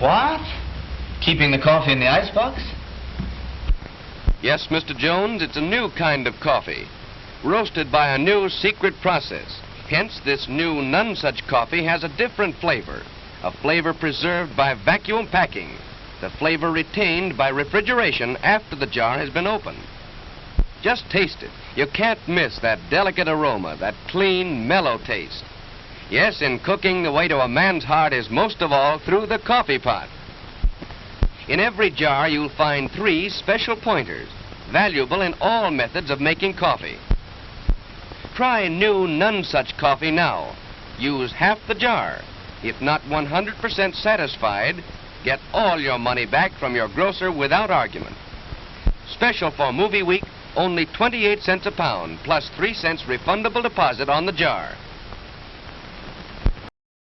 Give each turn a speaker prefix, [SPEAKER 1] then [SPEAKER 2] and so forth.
[SPEAKER 1] What? Keeping the coffee in the icebox?
[SPEAKER 2] Yes, Mr. Jones, it's a new kind of coffee, roasted by a new secret process. Hence, this new Nonesuch coffee has a different flavor, a flavor preserved by vacuum packing, the flavor retained by refrigeration after the jar has been opened. Just taste it. You can't miss that delicate aroma, that clean, mellow taste. Yes, in cooking, the way to a man's heart is most of all through the coffee pot. In every jar, you'll find 3 special pointers, valuable in all methods of making coffee. Try new Nonesuch coffee now. Use half the jar. If not 100% satisfied, get all your money back from your grocer without argument. Special for movie week, only 28 cents a pound, plus 3 cents refundable deposit on the jar.